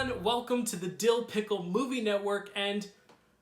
everyone, welcome to the Dill Pickle Movie Network and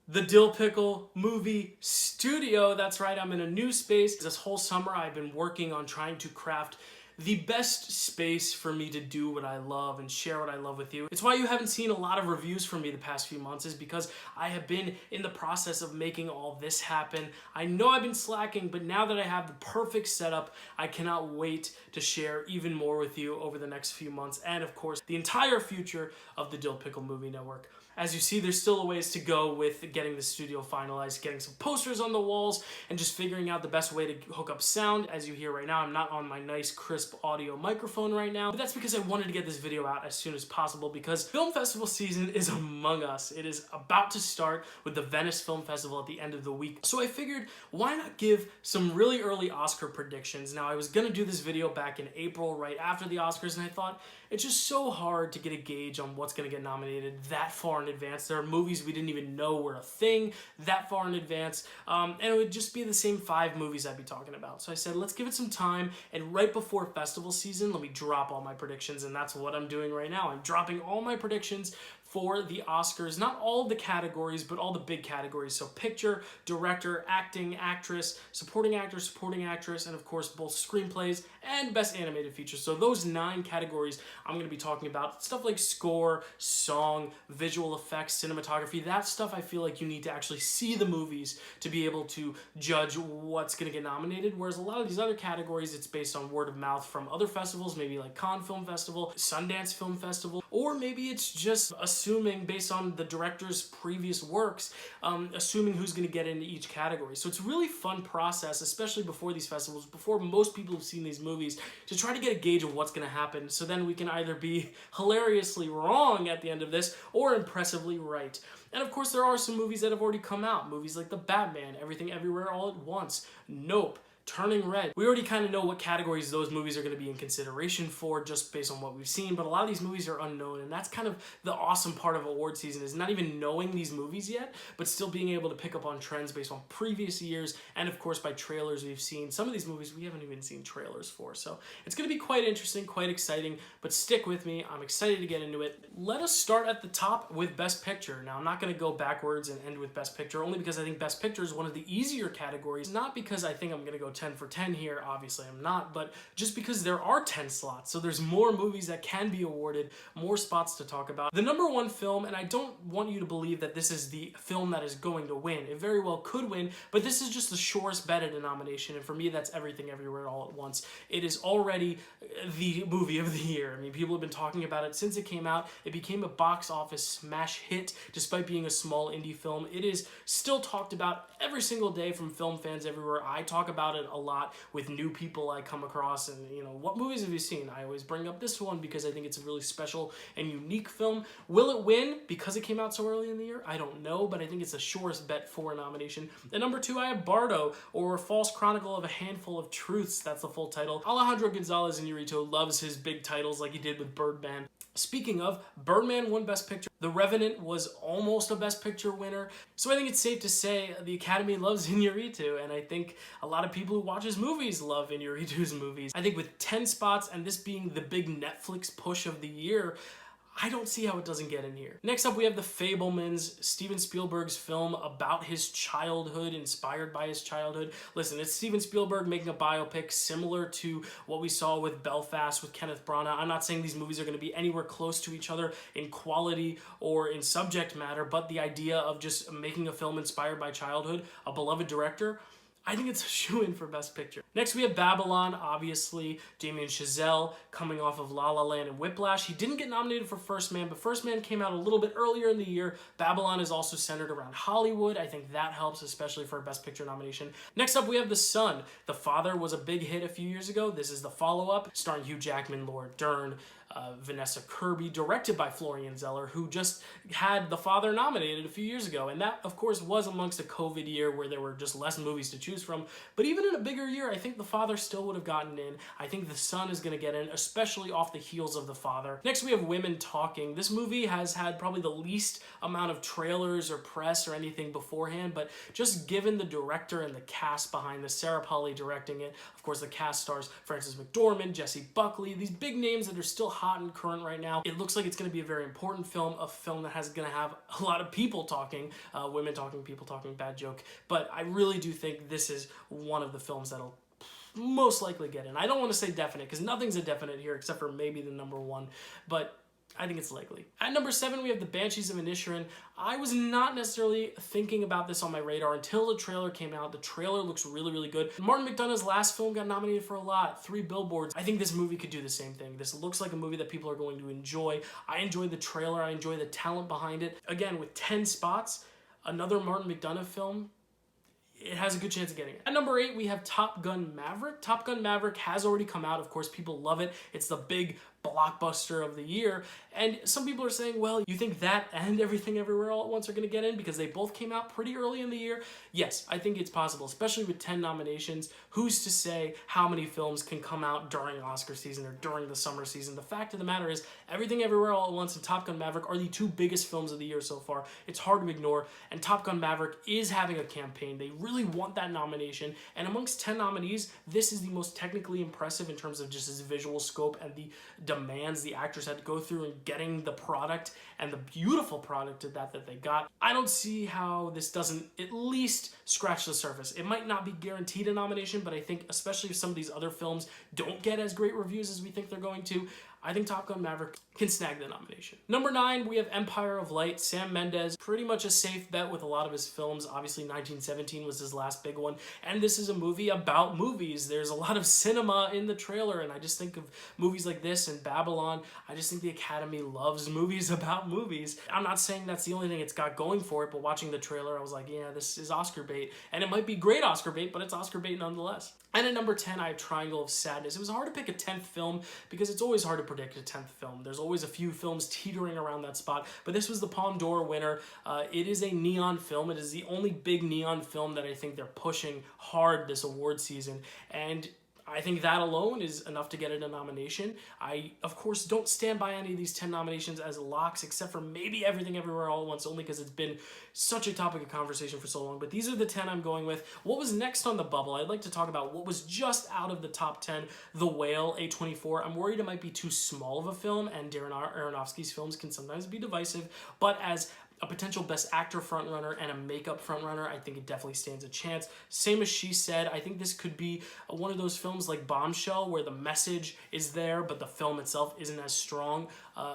the Dill Pickle Movie Studio. That's right, I'm in a new space. This whole summer I've been working on trying to craft the best space for me to do what I love and share what I love with you. It's why you haven't seen a lot of reviews from me the past few months, is because I have been in the process of making all this happen. I know I've been slacking, but now that I have the perfect setup, I cannot wait to share even more with you over the next few months and, of course, the entire future of the Dill Pickle Movie Network. As you see, there's still a ways to go with getting the studio finalized, getting some posters on the walls, and just figuring out the best way to hook up sound. As you hear right now, I'm not on my nice, crisp audio microphone right now, but that's because I wanted to get this video out as soon as possible because film festival season is among us. It is about to start with the Venice Film Festival at the end of the week. So I figured, why not give some really early Oscar predictions? Now, I was gonna do this video back in April, right after the Oscars, and I thought, it's just so hard to get a gauge on what's gonna get nominated that far in advance. There are movies we didn't even know were a thing that far in advance, and it would just be the same 5 movies I'd be talking about. So I said, let's give it some time, and right before festival season, let me drop all my predictions, and that's what I'm doing right now. I'm dropping all my predictions for the Oscars, not all the categories, but all the big categories. So picture, director, acting, actress, supporting actor, supporting actress, and of course both screenplays and best animated features. So those 9 categories I'm gonna be talking about. Stuff like score, song, visual effects, cinematography, that stuff I feel like you need to actually see the movies to be able to judge what's gonna get nominated. Whereas a lot of these other categories, it's based on word of mouth from other festivals, maybe like Cannes Film Festival, Sundance Film Festival, or maybe it's just assuming based on the director's previous works, assuming who's going to get into each category. So it's a really fun process, especially before these festivals, before most people have seen these movies, to try to get a gauge of what's going to happen. So then we can either be hilariously wrong at the end of this or impressively right. And of course, there are some movies that have already come out. Movies like The Batman, Everything Everywhere All at Once, Nope, Turning Red. We already kind of know what categories those movies are going to be in consideration for just based on what we've seen, but a lot of these movies are unknown, and that's kind of the awesome part of award season, is not even knowing these movies yet, but still being able to pick up on trends based on previous years, and of course by trailers we've seen. Some of these movies we haven't even seen trailers for, so it's going to be quite interesting, quite exciting, but stick with me. I'm excited to get into it. Let us start at the top with Best Picture. Now, I'm not going to go backwards and end with Best Picture, only because I think Best Picture is one of the easier categories, not because I think I'm going to go 10 for 10 here, obviously I'm not, but just because there are 10 slots, so there's more movies that can be awarded, more spots to talk about. The number 1 film, and I don't want you to believe that this is the film that is going to win. It very well could win, but this is just the surest bet at a nomination, and for me that's Everything Everywhere All at Once. It is already the movie of the year. I mean, people have been talking about it since it came out. It became a box office smash hit, despite being a small indie film. It is still talked about every single day from film fans everywhere. I talk about it a lot with new people I come across, and you know, what movies have you seen? I always bring up this one because I think it's a really special and unique film. Will it win because it came out so early in the year? I don't know, but I think it's the surest bet for a nomination. And number 2, I have Bardo, or False Chronicle of a Handful of Truths. That's the full title. Alejandro Gonzalez Iñárritu loves his big titles like he did with Birdman. Speaking of, Birdman won Best Picture. The Revenant was almost a Best Picture winner. So I think it's safe to say the Academy loves Iñárritu, and I think a lot of people who watch his movies love Iñárritu's movies. I think with 10 spots, and this being the big Netflix push of the year, I don't see how it doesn't get in here. Next up, we have The Fabelmans, Steven Spielberg's film about his childhood, inspired by his childhood. Listen, it's Steven Spielberg making a biopic similar to what we saw with Belfast with Kenneth Branagh. I'm not saying these movies are going to be anywhere close to each other in quality or in subject matter, but the idea of just making a film inspired by childhood, a beloved director, I think it's a shoo-in for Best Picture. Next, we have Babylon, obviously. Damien Chazelle coming off of La La Land and Whiplash. He didn't get nominated for First Man, but First Man came out a little bit earlier in the year. Babylon is also centered around Hollywood. I think that helps, especially for a Best Picture nomination. Next up, we have The Son. The Father was a big hit a few years ago. This is the follow-up, starring Hugh Jackman, Laura Dern, Vanessa Kirby, directed by Florian Zeller, who just had The Father nominated a few years ago. And that, of course, was amongst a COVID year where there were just less movies to choose from. But even in a bigger year, I think The Father still would have gotten in. I think The Son is going to get in, especially off the heels of The Father. Next, we have Women Talking. This movie has had probably the least amount of trailers or press or anything beforehand, but just given the director and the cast behind this, Sarah Polley directing it, of course, the cast stars Frances McDormand, Jessie Buckley, these big names that are still hot and current right now. It looks like it's going to be a very important film, a film that has going to have a lot of people talking, women talking, people talking, bad joke. But I really do think this is one of the films that'll most likely get in. I don't want to say definite because nothing's a definite here except for maybe the number one, but I think it's likely. At number 7, we have The Banshees of Inisherin. I was not necessarily thinking about this on my radar until the trailer came out. The trailer looks really, really good. Martin McDonagh's last film got nominated for a lot, 3 Billboards. I think this movie could do the same thing. This looks like a movie that people are going to enjoy. I enjoyed the trailer. I enjoy the talent behind it. Again, with 10 spots, another Martin McDonagh film, it has a good chance of getting it. At number 8, we have Top Gun Maverick. Top Gun Maverick has already come out. Of course, people love it. It's the big blockbuster of the year. And some people are saying, well, you think that and Everything Everywhere All at Once are going to get in because they both came out pretty early in the year? Yes, I think it's possible, especially with 10 nominations. Who's to say how many films can come out during Oscar season or during the summer season? The fact of the matter is, Everything Everywhere All at Once and Top Gun Maverick are the 2 biggest films of the year so far. It's hard to ignore, and Top Gun Maverick is having a campaign. They really want that nomination, and amongst 10 nominees, this is the most technically impressive in terms of just its visual scope and the demands the actors had to go through in getting the product and the beautiful product of that they got. I don't see how this doesn't at least scratch the surface. It might not be guaranteed a nomination, but I think especially if some of these other films don't get as great reviews as we think they're going to, I think Top Gun Maverick can snag the nomination. Number 9, we have Empire of Light. Sam Mendes, pretty much a safe bet with a lot of his films. Obviously, 1917 was his last big one, and this is a movie about movies. There's a lot of cinema in the trailer, and I just think of movies like this and Babylon. I just think the Academy loves movies about movies. I'm not saying that's the only thing it's got going for it, but watching the trailer, I was like, yeah, this is Oscar bait, and it might be great Oscar bait, but it's Oscar bait nonetheless. And at number 10, I have Triangle of Sadness. It was hard to pick a 10th film because it's always hard to predict a 10th film. There's always a few films teetering around that spot, but this was the Palme d'Or winner. It is a neon film. It is the only big neon film that I think they're pushing hard this award season, and I think that alone is enough to get it a nomination. I, of course, don't stand by any of these 10 nominations as locks, except for maybe Everything Everywhere All at Once, only because it's been such a topic of conversation for so long. But these are the 10 I'm going with. What was next on the bubble? I'd like to talk about what was just out of the top 10. The Whale, A24. I'm worried it might be too small of a film, and Darren Aronofsky's films can sometimes be divisive, but as a potential Best Actor frontrunner and a makeup frontrunner, I think it definitely stands a chance. Same as She Said, I think this could be one of those films like Bombshell where the message is there but the film itself isn't as strong.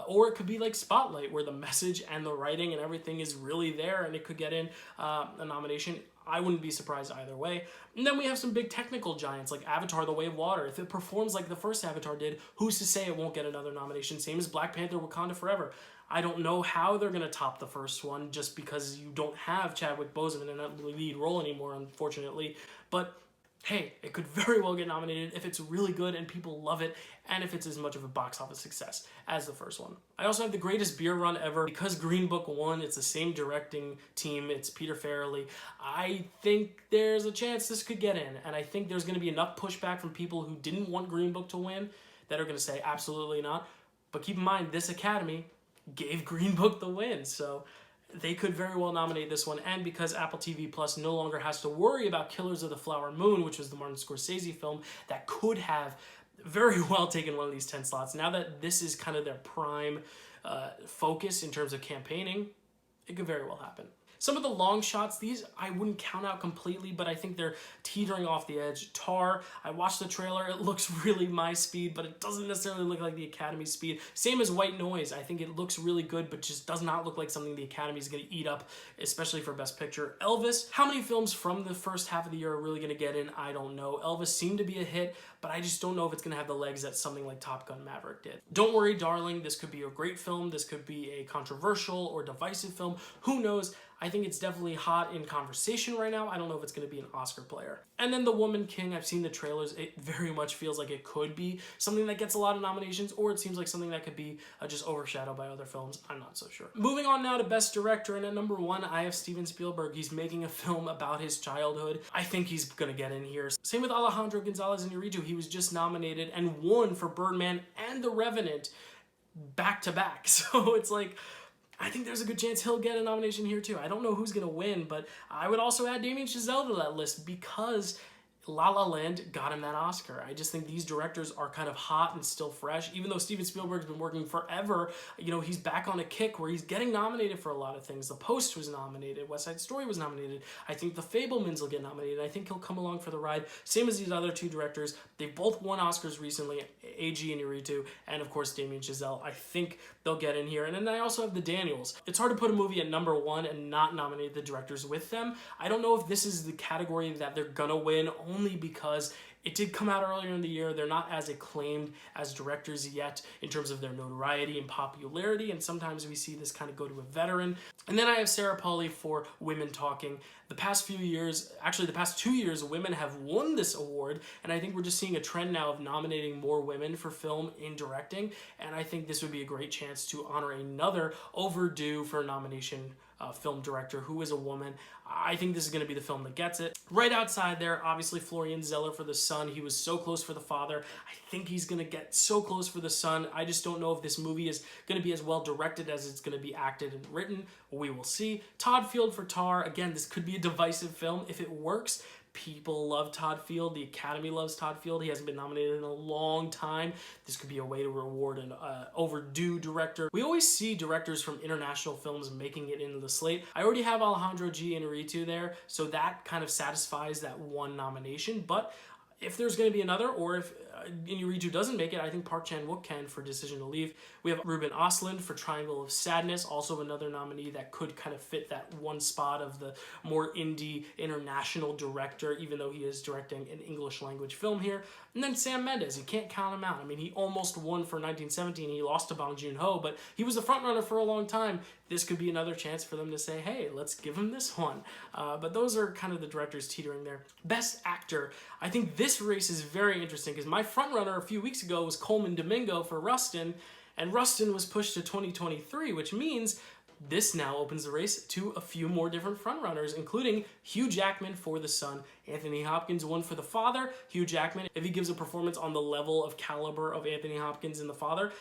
Or it could be like Spotlight where the message and the writing and everything is really there and it could get in a nomination. I wouldn't be surprised either way. And then we have some big technical giants like Avatar: The Way of Water. If it performs like the first Avatar did, who's to say it won't get another nomination? Same as Black Panther: Wakanda Forever. I don't know how they're going to top the first one just because you don't have Chadwick Boseman in that lead role anymore, unfortunately. But hey, it could very well get nominated if it's really good and people love it, and if it's as much of a box office success as the first one. I also have The Greatest Beer Run Ever. Because Green Book won, it's the same directing team, it's Peter Farrelly. I think there's a chance this could get in, and I think there's going to be enough pushback from people who didn't want Green Book to win that are going to say absolutely not. But keep in mind, this Academy gave Green Book the win, so they could very well nominate this one. And because Apple TV Plus no longer has to worry about Killers of the Flower Moon, which was the Martin Scorsese film that could have very well taken one of these 10 slots, now that this is kind of their prime focus in terms of campaigning, it could very well happen. Some of the long shots, these I wouldn't count out completely, but I think they're teetering off the edge. Tar, I watched the trailer, it looks really my speed, but it doesn't necessarily look like the Academy's speed. Same as White Noise, I think it looks really good, but just does not look like something the Academy's gonna eat up, especially for Best Picture. Elvis, how many films from the first half of the year are really gonna get in? I don't know. Elvis seemed to be a hit, but I just don't know if it's gonna have the legs that something like Top Gun Maverick did. Don't worry, darling, this could be a great film, this could be a controversial or divisive film, who knows? I think it's definitely hot in conversation right now. I don't know if it's going to be an Oscar player. And then The Woman King, I've seen the trailers. It very much feels like it could be something that gets a lot of nominations, or it seems like something that could be just overshadowed by other films. I'm not so sure. Moving on now to Best Director, and at number 1, I have Steven Spielberg. He's making a film about his childhood. I think he's going to get in here. Same with Alejandro Gonzalez Iñárritu. He was just nominated and won for Birdman and The Revenant back to back. So it's like, I think there's a good chance he'll get a nomination here too. I don't know who's going to win, but I would also add Damien Chazelle to that list because La La Land got him that Oscar. I just think these directors are kind of hot and still fresh. Even though Steven Spielberg's been working forever, you know, he's back on a kick where he's getting nominated for a lot of things. The Post was nominated, West Side Story was nominated. I think The Fabelmans will get nominated. I think he'll come along for the ride. Same as these other two directors. They've both won Oscars recently, A.G. Inarritu, and of course Damien Chazelle. I think they'll get in here. And then I also have the Daniels. It's hard to put a movie at number one and not nominate the directors with them. I don't know if this is the category that they're gonna win, only because it did come out earlier in the year. They're not as acclaimed as directors yet in terms of their notoriety and popularity, and sometimes we see this kind of go to a veteran. And then I have Sarah Polley for Women Talking. The past few years, actually the past 2 years, women have won this award, and I think we're just seeing a trend now of nominating more women for film in directing, and I think this would be a great chance to honor another overdue for a nomination film director who is a woman. I think this is going to be the film that gets it. Right outside there, obviously Florian Zeller for The Son. He was so close for The Father. I think he's going to get so close for The Son. I just don't know if this movie is going to be as well directed as it's going to be acted and written. We will see. Todd Field for Tar. Again, this could be a divisive film. If it works, people love Todd Field. The Academy loves Todd Field. He hasn't been nominated in a long time. This could be a way to reward an overdue director. We always see directors from international films making it into the slate. I already have Alejandro G. Inarritu there, so that kind of satisfies that one nomination. But if there's going to be another, or if Inarritu doesn't make it, I think Park Chan-wook can for Decision to Leave. We have Ruben Östlund for Triangle of Sadness, also another nominee that could kind of fit that one spot of the more indie international director, even though he is directing an English language film here. And then Sam Mendes, you can't count him out. I mean, he almost won for 1917. He lost to Bong Joon-ho, but he was a frontrunner for a long time. This could be another chance for them to say, hey, let's give him this one. But those are kind of the directors teetering there. Best Actor. I think this race is very interesting because my frontrunner a few weeks ago was Coleman Domingo for Rustin, and Rustin was pushed to 2023, which means this now opens the race to a few more different frontrunners, including Hugh Jackman for The Son. Anthony Hopkins won for The Father. Hugh Jackman, if he gives a performance on the level of caliber of Anthony Hopkins in The Father,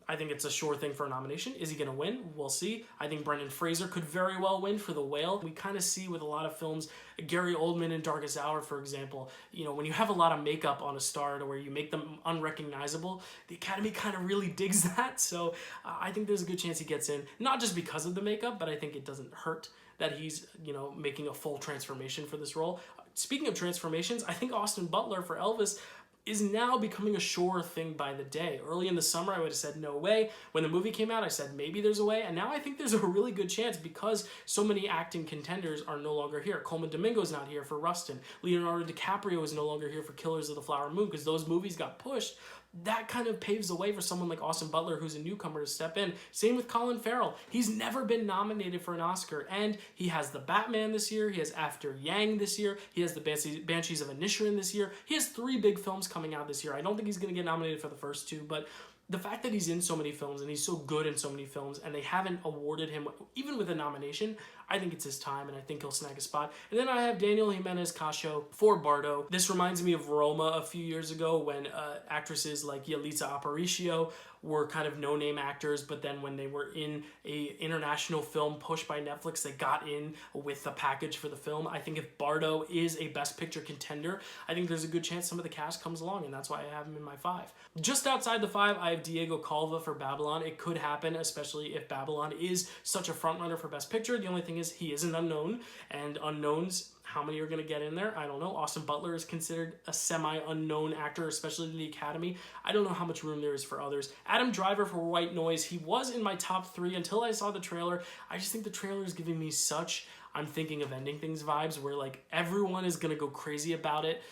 I think it's a sure thing for a nomination. Is he going to win? We'll see. I think Brendan Fraser could very well win for The Whale. We kind of see with a lot of films, Gary Oldman in Darkest Hour, for example, you know, when you have a lot of makeup on a star to where you make them unrecognizable, the Academy kind of really digs that. So I think there's a good chance he gets in, not just because of the makeup, but I think it doesn't hurt that he's, you know, making a full transformation for this role. Speaking of transformations, I think Austin Butler for Elvis is now becoming a sure thing by the day. Early in the summer, I would have said no way. When the movie came out, I said maybe there's a way. And now I think there's a really good chance because so many acting contenders are no longer here. Coleman Domingo's not here for Rustin. Leonardo DiCaprio is no longer here for Killers of the Flower Moon because those movies got pushed. That kind of paves the way for someone like Austin Butler, who's a newcomer, to step in. Same with Colin Farrell. He's never been nominated for an Oscar, and he has The Batman this year, he has After Yang this year, he has The Banshees of Inisherin this year. He has 3 big films coming out this year. I don't think he's going to get nominated for the first 2, but the fact that he's in so many films and he's so good in so many films and they haven't awarded him even with a nomination, I think it's his time and I think he'll snag a spot. And then I have Daniel Jimenez Cacho for Bardo. This reminds me of Roma a few years ago when actresses like Yalitza Aparicio were kind of no-name actors, but then when they were in a international film pushed by Netflix, they got in with the package for the film. I think if Bardo is a Best Picture contender, I think there's a good chance some of the cast comes along, and that's why I have him in my 5. Just outside the 5, I have Diego Calva for Babylon. It could happen, especially if Babylon is such a frontrunner for Best Picture. The only thing is he is an unknown, and unknowns, how many are going to get in there? I don't know. Austin Butler is considered a semi-unknown actor, especially in the Academy. I don't know how much room there is for others. Adam Driver for White Noise. He was in my top 3 until I saw the trailer. I just think the trailer is giving me such I'm thinking of ending things vibes where like everyone is going to go crazy about it,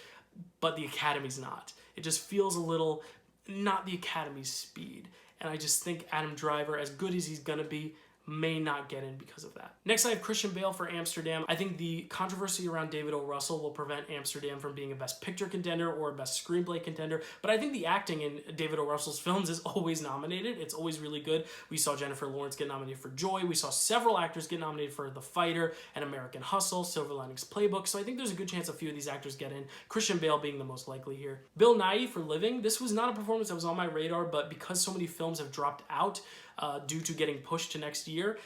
but the Academy's not. It just feels a little not the Academy's speed. And I just think Adam Driver, as good as he's going to be, may not get in because of that. Next, I have Christian Bale for Amsterdam. I think the controversy around David O. Russell will prevent Amsterdam from being a Best Picture contender or a Best Screenplay contender, but I think the acting in David O. Russell's films is always nominated. It's always really good. We saw Jennifer Lawrence get nominated for Joy. We saw several actors get nominated for The Fighter and American Hustle, Silver Linings Playbook, so I think there's a good chance a few of these actors get in, Christian Bale being the most likely here. Bill Nighy for Living. This was not a performance that was on my radar, but because so many films have dropped out due to getting pushed to next year,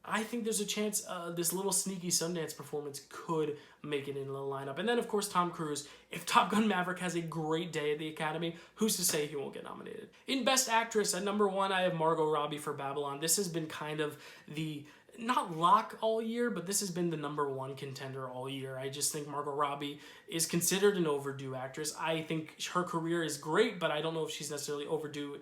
I think there's a chance this little sneaky Sundance performance could make it into the lineup. And then, of course, Tom Cruise. If Top Gun Maverick has a great day at the Academy, who's to say he won't get nominated? In Best Actress, at number 1, I have Margot Robbie for Babylon. This has been kind of the, not lock all year, but this has been the number 1 contender all year. I just think Margot Robbie is considered an overdue actress. I think her career is great, but I don't know if she's necessarily overdue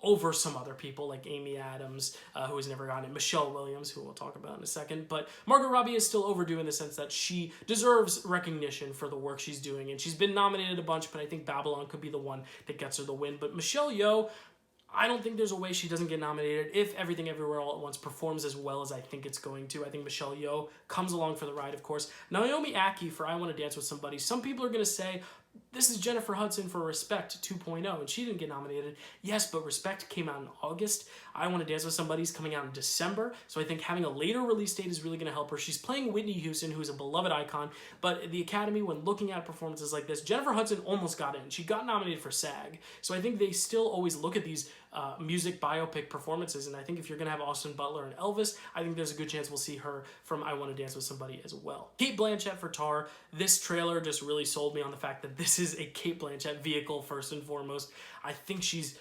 over some other people like Amy Adams, who has never gotten it, Michelle Williams, who we'll talk about in a second. But Margot Robbie is still overdue in the sense that she deserves recognition for the work she's doing. And she's been nominated a bunch, but I think Babylon could be the one that gets her the win. But Michelle Yeoh, I don't think there's a way she doesn't get nominated if Everything Everywhere All at Once performs as well as I think it's going to. I think Michelle Yeoh comes along for the ride, of course. Naomi Ackie for I Want to Dance with Somebody. Some people are going to say, this is Jennifer Hudson for Respect 2.0, and she didn't get nominated. Yes, but Respect came out in August. I Want to Dance with Somebody's coming out in December, so I think having a later release date is really going to help her. She's playing Whitney Houston, who's a beloved icon, but the Academy, when looking at performances like this, Jennifer Hudson almost got in. She got nominated for SAG, so I think they still always look at these music biopic performances, and I think if you're going to have Austin Butler and Elvis, I think there's a good chance we'll see her from I Want to Dance with Somebody as well. Cate Blanchett for Tar. This trailer just really sold me on the fact that this is a Cate Blanchett vehicle first and foremost. I think she's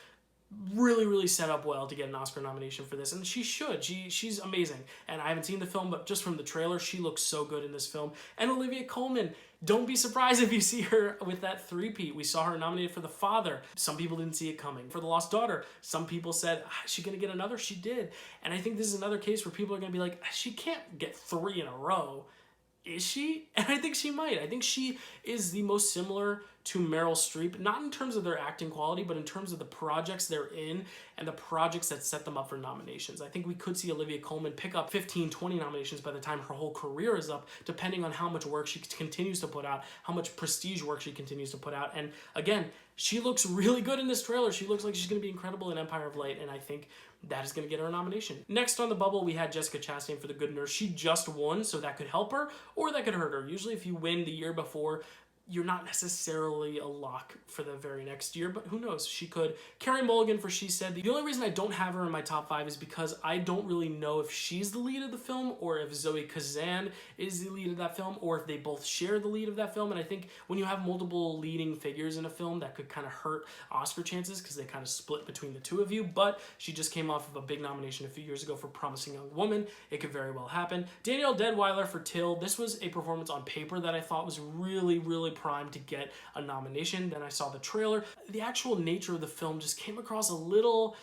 really set up well to get an Oscar nomination for this, and she should. She's amazing, and I haven't seen the film, but just from the trailer, she looks so good in this film. And Olivia Colman, don't be surprised if you see her with that three-peat. We saw her nominated for The Father. Some people didn't see it coming. For The Lost Daughter, some people said, is she gonna get another? She did. And I think this is another case where people are gonna be like, she can't get 3 in a row. Is she? And I think she might. I think she is the most similar to Meryl Streep, not in terms of their acting quality, but in terms of the projects they're in and the projects that set them up for nominations. I think we could see Olivia Colman pick up 15, 20 nominations by the time her whole career is up, depending on how much work she continues to put out, how much prestige work she continues to put out. And again, she looks really good in this trailer. She looks like she's going to be incredible in Empire of Light, and I think that is going to get her a nomination. Next on the bubble, we had Jessica Chastain for The Good Nurse. She just won, so that could help her, or that could hurt her. Usually if you win the year before, you're not necessarily a lock for the very next year, but who knows? She could. Carey Mulligan for She Said. The only reason I don't have her in my top 5 is because I don't really know if she's the lead of the film or if Zoe Kazan is the lead of that film or if they both share the lead of that film. And I think when you have multiple leading figures in a film, that could kind of hurt Oscar chances because they kind of split between the two of you. But she just came off of a big nomination a few years ago for Promising Young Woman. It could very well happen. Danielle Deadwyler for Till. This was a performance on paper that I thought was really primed to get a nomination. Then I saw the trailer. The actual nature of the film just came across a little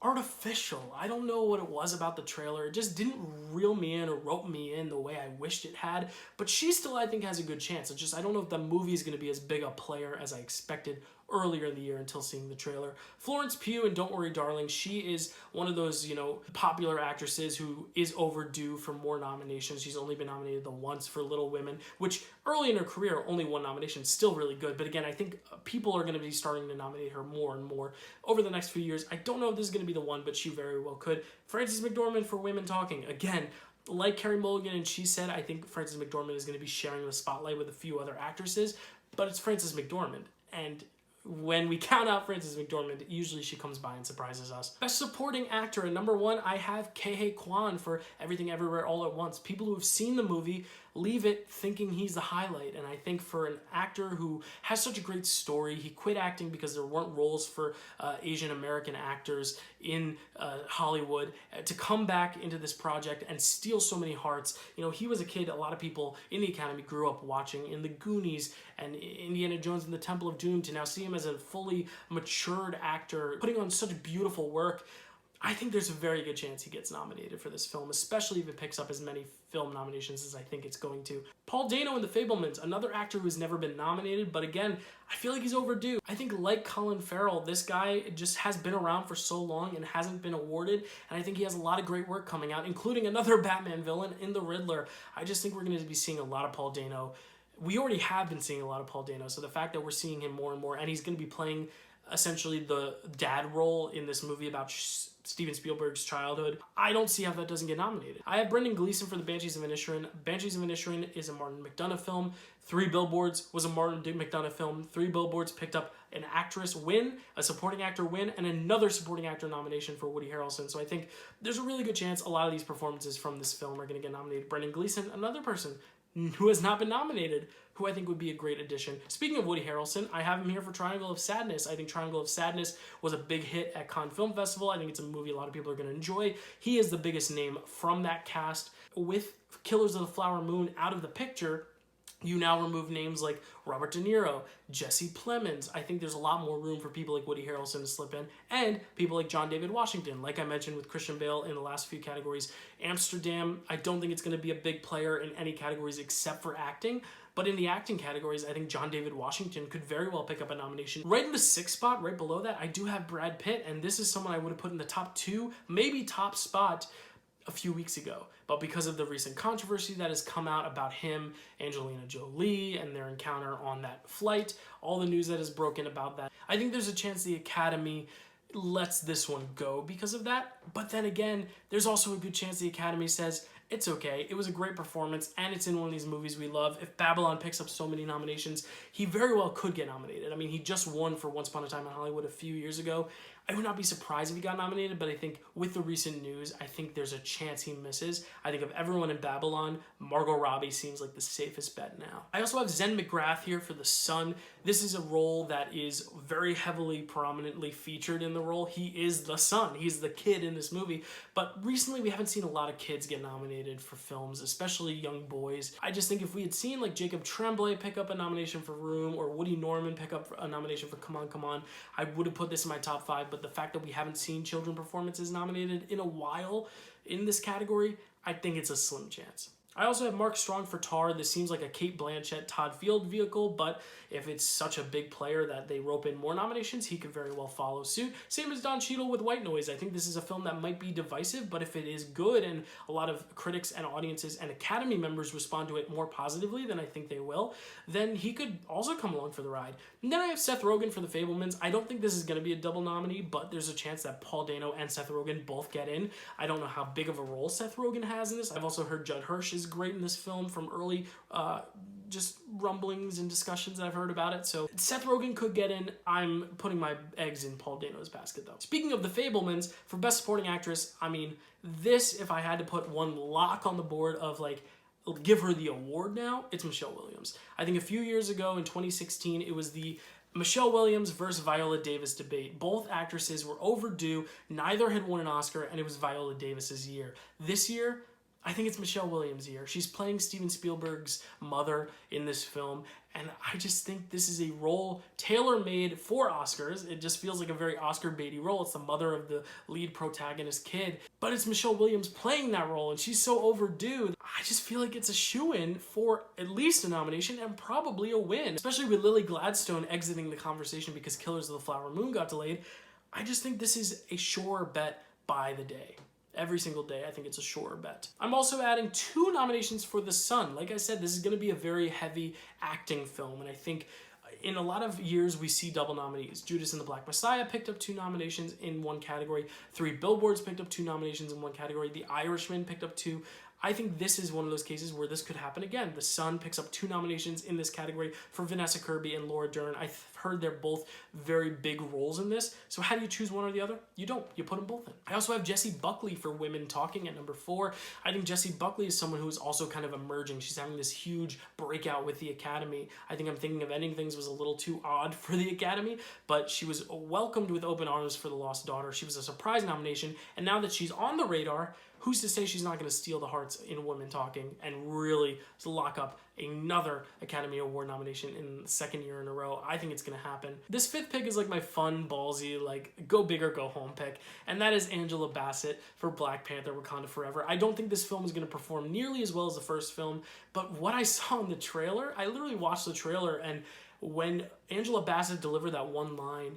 artificial. I don't know what it was about the trailer. It just didn't reel me in or rope me in the way I wished it had, but she still, I think, has a good chance. It's just, I don't know if the movie is going to be as big a player as I expected earlier in the year until seeing the trailer. Florence Pugh in Don't Worry Darling, she is one of those, popular actresses who is overdue for more nominations. She's only been nominated the once for Little Women, which early in her career, only one nomination, still really good. But again, I think people are going to be starting to nominate her more and more over the next few years. I don't know if this is going to be the one, but she very well could. Frances McDormand for Women Talking. Again, like Carey Mulligan and She Said, I think Frances McDormand is going to be sharing the spotlight with a few other actresses, but it's Frances McDormand. And when we count out Frances McDormand, usually she comes by and surprises us. Best Supporting Actor, at number 1, I have Ke Kwan for Everything Everywhere All at Once. People who have seen the movie leave it thinking he's the highlight, and I think for an actor who has such a great story, he quit acting because there weren't roles for Asian American actors in Hollywood, to come back into this project and steal so many hearts. He was a kid a lot of people in the Academy grew up watching in The Goonies and Indiana Jones and the Temple of Doom, to now see him as a fully matured actor putting on such beautiful work. I think there's a very good chance he gets nominated for this film, especially if it picks up as many film nominations as I think it's going to. Paul Dano in The Fabelmans, another actor who's never been nominated, but again, I feel like he's overdue. I think like Colin Farrell, this guy just has been around for so long and hasn't been awarded, and I think he has a lot of great work coming out, including another Batman villain in The Riddler. I just think we're going to be seeing a lot of Paul Dano. We already have been seeing a lot of Paul Dano, so the fact that we're seeing him more and more, and he's going to be playing essentially the dad role in this movie about Steven Spielberg's childhood. I don't see how that doesn't get nominated. I have Brendan Gleeson for The Banshees of Inisherin. Banshees of Inisherin is a Martin McDonagh film. Three Billboards was a Martin McDonagh film. Three Billboards picked up an actress win, a supporting actor win, and another supporting actor nomination for Woody Harrelson. So I think there's a really good chance a lot of these performances from this film are going to get nominated. Brendan Gleeson, another person who has not been nominated, who I think would be a great addition. Speaking of Woody Harrelson, I have him here for Triangle of Sadness. I think Triangle of Sadness was a big hit at Cannes Film Festival. I think it's a movie a lot of people are going to enjoy. He is the biggest name from that cast. With Killers of the Flower Moon out of the picture, you now remove names like Robert De Niro, Jesse Plemons. I think there's a lot more room for people like Woody Harrelson to slip in, and people like John David Washington. Like I mentioned with Christian Bale in the last few categories. Amsterdam, I don't think it's going to be a big player in any categories except for acting, but in the acting categories, I think John David Washington could very well pick up a nomination. Right in the sixth spot, right below that, I do have Brad Pitt, and this is someone I would have put in the top two, maybe top spot a few weeks ago. But because of the recent controversy that has come out about him, Angelina Jolie, and their encounter on that flight, all the news that has broken about that, I think there's a chance the Academy lets this one go because of that. But then again, there's also a good chance the Academy says, it's okay, it was a great performance, and it's in one of these movies we love. If Babylon picks up so many nominations, he very well could get nominated. I mean, he just won for Once Upon a Time in Hollywood a few years ago. I would not be surprised if he got nominated, but I think with the recent news, I think there's a chance he misses. I think of everyone in Babylon, Margot Robbie seems like the safest bet now. I also have Zen McGrath here for The Son. This is a role that is very heavily, prominently featured in the role. He is the son. He's the kid in this movie. But recently, we haven't seen a lot of kids get nominated for films, especially young boys. I just think if we had seen like Jacob Tremblay pick up a nomination for Room or Woody Norman pick up a nomination for Come On, Come On, I would have put this in my top 5. But the fact that we haven't seen children performances nominated in a while in this category, I think it's a slim chance. I also have Mark Strong for Tar. This seems like a Cate Blanchett, Todd Field vehicle, but if it's such a big player that they rope in more nominations, he could very well follow suit. Same as Don Cheadle with White Noise. I think this is a film that might be divisive, but if it is good and a lot of critics and audiences and Academy members respond to it more positively than I think they will, then he could also come along for the ride. And then I have Seth Rogen for The Fabelmans. I don't think this is going to be a double nominee, but there's a chance that Paul Dano and Seth Rogen both get in. I don't know how big of a role Seth Rogen has in this. I've also heard Judd Hirsch is great in this film from early just rumblings and discussions that I've heard about it. So Seth Rogen could get in. I'm putting my eggs in Paul Dano's basket though. Speaking of The Fabelmans, for Best Supporting Actress, I mean, this, if I had to put one lock on the board of like, give her the award now, it's Michelle Williams. I think a few years ago in 2016, it was the Michelle Williams versus Viola Davis debate. Both actresses were overdue. Neither had won an Oscar, and it was Viola Davis's year. This year, I think it's Michelle Williams' year. She's playing Steven Spielberg's mother in this film, and I just think this is a role tailor-made for Oscars. It just feels like a very Oscar-baity role. It's the mother of the lead protagonist kid, but it's Michelle Williams playing that role, and she's so overdue. I just feel like it's a shoo-in for at least a nomination and probably a win, especially with Lily Gladstone exiting the conversation because Killers of the Flower Moon got delayed. I just think this is a sure bet by the day. Every single day, I think it's a sure bet. I'm also adding 2 nominations for The Son. Like I said, this is going to be a very heavy acting film, and I think in a lot of years we see double nominees. Judas and the Black Messiah picked up 2 nominations in one category. 3 Billboards picked up 2 nominations in one category. The Irishman picked up 2. I think this is one of those cases where this could happen again. The Son picks up 2 nominations in this category for Vanessa Kirby and Laura Dern. I've heard they're both very big roles in this. So how do you choose one or the other? You don't. You put them both in. I also have Jessie Buckley for Women Talking at number 4. I think Jessie Buckley is someone who is also kind of emerging. She's having this huge breakout with the Academy. I think I'm Thinking of Ending Things was a little too odd for the Academy, but she was welcomed with open arms for The Lost Daughter. She was a surprise nomination, and now that she's on the radar, who's to say she's not going to steal the hearts in Women Talking and really lock up another Academy Award nomination in the 2nd year in a row? I think it's going to happen. This 5th pick is like my fun, ballsy, like go big or go home pick, and that is Angela Bassett for Black Panther: Wakanda Forever. I don't think this film is going to perform nearly as well as the first film, but what I saw in the trailer, I literally watched the trailer, and when Angela Bassett delivered that one line,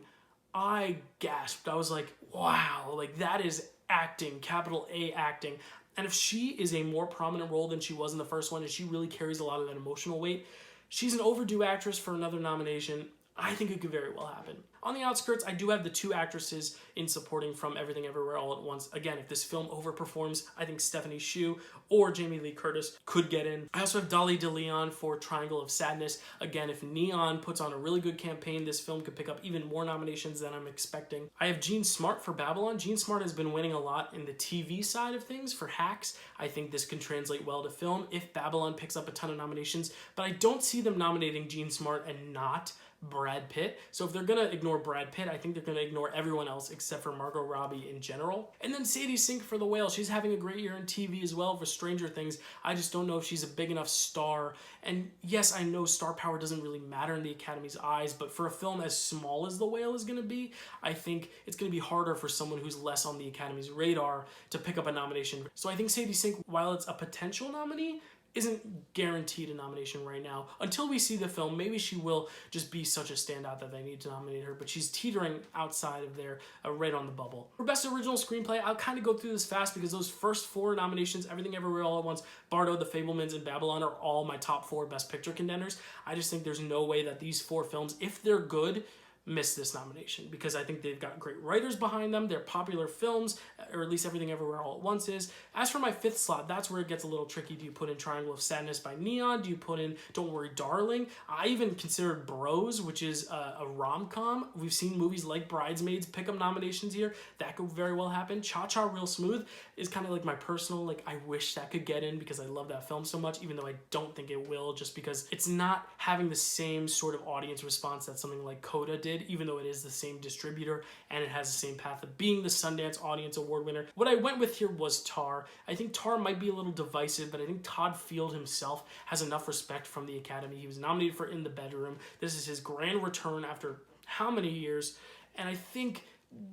I gasped. I was like, wow, like that is acting, capital A acting. And if she is a more prominent role than she was in the first one, and she really carries a lot of that emotional weight, she's an overdue actress for another nomination. I think it could very well happen. On the outskirts, I do have the 2 actresses in supporting from Everything Everywhere All at Once. Again, if this film overperforms, I think Stephanie Hsu or Jamie Lee Curtis could get in. I also have Dolly DeLeon for Triangle of Sadness. Again, if Neon puts on a really good campaign, this film could pick up even more nominations than I'm expecting. I have Jean Smart for Babylon. Jean Smart has been winning a lot in the TV side of things for Hacks. I think this can translate well to film if Babylon picks up a ton of nominations, but I don't see them nominating Jean Smart and not Brad Pitt. So if they're gonna ignore Brad Pitt, I think they're gonna ignore everyone else except for Margot Robbie in general. And then Sadie Sink for The Whale. She's having a great year in TV as well for Stranger Things. I just don't know if she's a big enough star. And yes, I know star power doesn't really matter in the Academy's eyes, but for a film as small as The Whale is gonna be, I think it's gonna be harder for someone who's less on the Academy's radar to pick up a nomination. So I think Sadie Sink, while it's a potential nominee, isn't guaranteed a nomination right now. Until we see the film, maybe she will just be such a standout that they need to nominate her, but she's teetering outside of there, right on the bubble. For Best Original Screenplay, I'll kind of go through this fast because those first 4 nominations, Everything Everywhere All at Once, Bardo, The Fabelmans, and Babylon, are all my top 4 Best Picture contenders. I just think there's no way that these 4 films, if they're good, miss this nomination, because I think they've got great writers behind them. They're popular films, or at least Everything Everywhere All at Once is. As for my 5th slot, that's where it gets a little tricky. Do you put in Triangle of Sadness by Neon? Do you put in Don't Worry Darling? I even considered Bros, which is a rom-com. We've seen movies like Bridesmaids pick up nominations here. That could very well happen. Cha-Cha Real Smooth is kind of like my personal, like, I wish that could get in because I love that film so much, even though I don't think it will, just because it's not having the same sort of audience response that something like Coda did, even though it is the same distributor and it has the same path of being the Sundance Audience Award winner. What I went with here was Tar. I think Tar might be a little divisive, but I think Todd Field himself has enough respect from the Academy. He was nominated for In the Bedroom. This is his grand return after how many years? And I think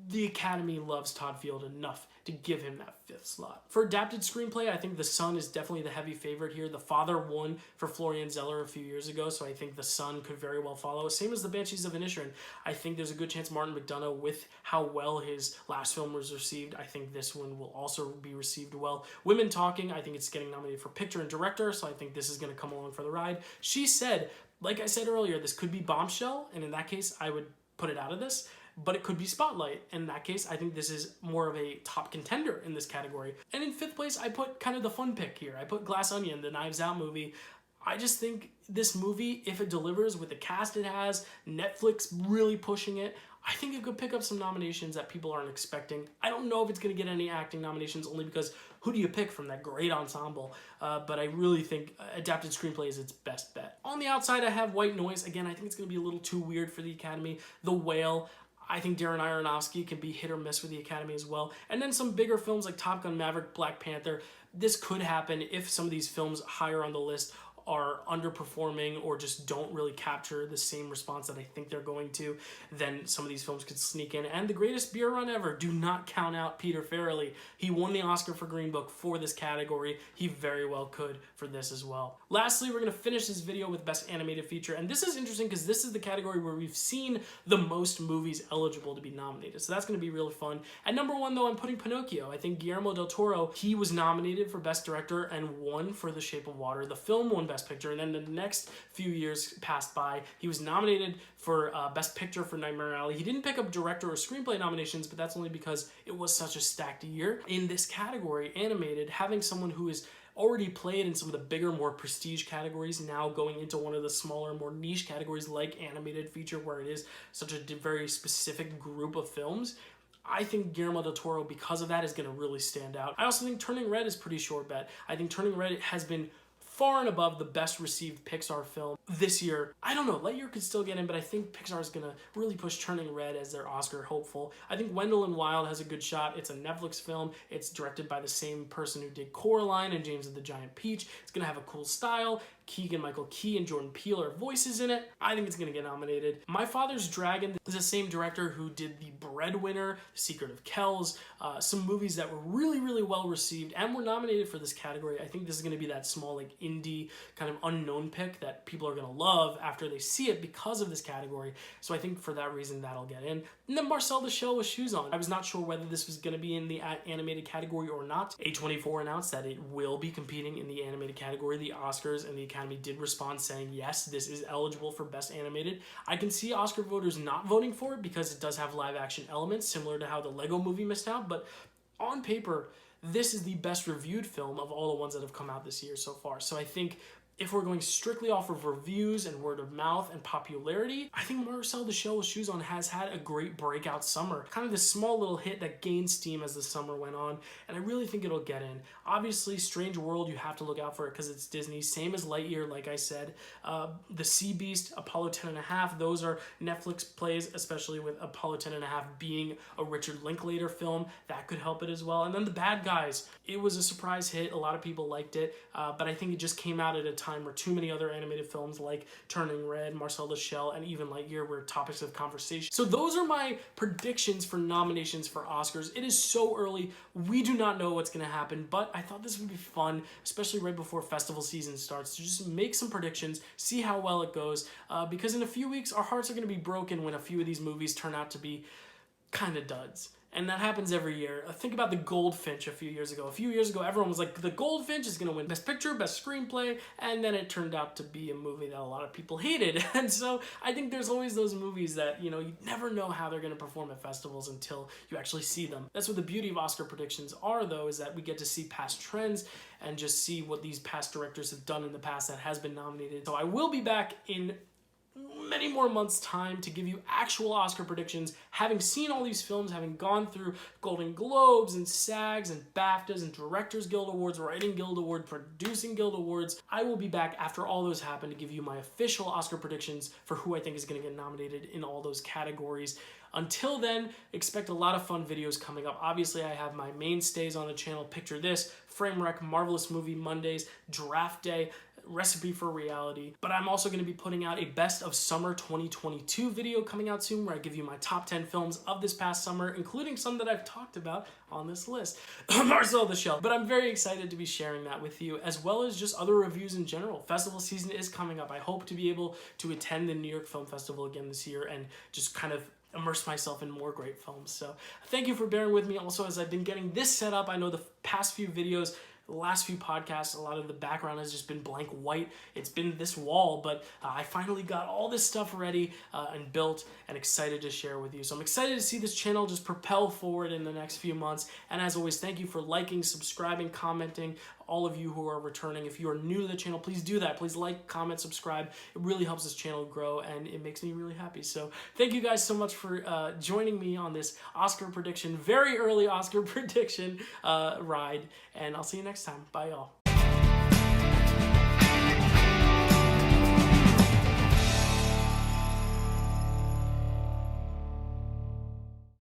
the Academy loves Todd Field enough to give him that 5th slot. For Adapted Screenplay, I think The Son is definitely the heavy favorite here. The Father won for Florian Zeller a few years ago, so I think The Son could very well follow. Same as The Banshees of Inisherin. I think there's a good chance Martin McDonagh, with how well his last film was received, I think this one will also be received well. Women Talking, I think it's getting nominated for Picture and Director, so I think this is going to come along for the ride. She Said, like I said earlier, this could be Bombshell, and in that case, I would put it out of this. But it could be Spotlight. In that case, I think this is more of a top contender in this category. And in 5th place, I put kind of the fun pick here. I put Glass Onion, the Knives Out movie. I just think this movie, if it delivers with the cast it has, Netflix really pushing it, I think it could pick up some nominations that people aren't expecting. I don't know if it's going to get any acting nominations, only because who do you pick from that great ensemble? But I really think Adapted Screenplay is its best bet. On the outside, I have White Noise. Again, I think it's going to be a little too weird for the Academy. The Whale, I think Darren Aronofsky can be hit or miss with the Academy as well. And then some bigger films like Top Gun Maverick, Black Panther. This could happen if some of these films higher on the list are underperforming or just don't really capture the same response that I think they're going to, then some of these films could sneak in. And the greatest beer run ever, do not count out Peter Farrelly. He won the Oscar for Green Book for this category. He very well could for this as well. Lastly, we're going to finish this video with Best Animated Feature. And this is interesting because this is the category where we've seen the most movies eligible to be nominated. So that's going to be really fun. At number 1, though, I'm putting Pinocchio. I think Guillermo del Toro, he was nominated for Best Director and won for The Shape of Water. The film won Best Picture, and then the next few years passed by. He was nominated for Best Picture for Nightmare Alley. He didn't pick up director or screenplay nominations, but that's only because it was such a stacked year. In this category, animated, having someone who is already played in some of the bigger, more prestige categories, now going into one of the smaller, more niche categories like animated feature, where it is such a very specific group of films, I think Guillermo del Toro, because of that, is going to really stand out. I also think Turning Red is a pretty sure bet. I think Turning Red has been far and above the best received Pixar film this year. I don't know, Lightyear could still get in, but I think Pixar is going to really push Turning Red as their Oscar hopeful. I think Wendell and Wild has a good shot. It's a Netflix film. It's directed by the same person who did Coraline and James and the Giant Peach. It's going to have a cool style. Keegan-Michael Key and Jordan Peele are voices in it. I think it's going to get nominated. My Father's Dragon is the same director who did The Breadwinner, Secret of Kells, some movies that were really, really well received and were nominated for this category. I think this is going to be that small, like, indie kind of unknown pick that people are going to love after they see it because of this category. So I think for that reason, that'll get in. And then Marcel the Shell with Shoes On. I was not sure whether this was going to be in the animated category or not. A24 announced that it will be competing in the animated category. The Oscars and the Academy Academy did respond saying, yes, this is eligible for Best Animated. I can see Oscar voters not voting for it because it does have live action elements, similar to how the Lego movie missed out, but on paper, this is the best reviewed film of all the ones that have come out this year so far. So I think if we're going strictly off of reviews and word of mouth and popularity, I think Marcel the Shell with Shoes On has had a great breakout summer. Kind of this small little hit that gained steam as the summer went on, and I really think it'll get in. Obviously, Strange World, you have to look out for it because it's Disney. Same as Lightyear, like I said. The Sea Beast, Apollo 10.5, those are Netflix plays, especially with Apollo 10.5 being a Richard Linklater film. That could help it as well. And then The Bad Guys, it was a surprise hit. A lot of people liked it, but I think it just came out at a time where too many other animated films like Turning Red, Marcel the Shell, and even Lightyear were topics of conversation. So those are my predictions for nominations for Oscars. It is so early. We do not know what's going to happen, but I thought this would be fun, especially right before festival season starts, to just make some predictions, see how well it goes, because in a few weeks, our hearts are going to be broken when a few of these movies turn out to be kind of duds. And that happens every year. Think about The Goldfinch a few years ago. A few years ago, everyone was like, The Goldfinch is going to win Best Picture, Best Screenplay, and then it turned out to be a movie that a lot of people hated. And so I think there's always those movies that, you never know how they're going to perform at festivals until you actually see them. That's what the beauty of Oscar predictions are, though, is that we get to see past trends and just see what these past directors have done in the past that has been nominated. So I will be back in many more months' time to give you actual Oscar predictions, having seen all these films, having gone through Golden Globes and SAGs and BAFTAs and Directors Guild Awards, Writing Guild Award, Producing Guild Awards. I will be back after all those happen to give you my official Oscar predictions for who I think is going to get nominated in all those categories. Until then, expect a lot of fun videos coming up. Obviously, I have my mainstays on the channel. Picture this: Frame Rec, Marvelous Movie Mondays, Draft Day, Recipe for Reality. But I'm also going to be putting out a Best of Summer 2022 video coming out soon, where I give you my top 10 films of this past summer, including some that I've talked about on this list. Marcel the Shell. But I'm very excited to be sharing that with you, as well as just other reviews in general. Festival season is coming up. I hope to be able to attend the New York Film Festival again this year and just kind of immerse myself in more great films. So thank you for bearing with me also as I've been getting this set up. I know the past few videos, the last few podcasts, a lot of the background has just been blank white. It's been this wall, but I finally got all this stuff ready and built and excited to share with you. So I'm excited to see this channel just propel forward in the next few months. And as always, thank you for liking, subscribing, commenting. All of you who are returning, if you are new to the channel, please do that. Please like, comment, subscribe. It really helps this channel grow, and it makes me really happy. So thank you guys so much for joining me on this Oscar prediction, very early Oscar prediction ride, and I'll see you next time. Bye, y'all.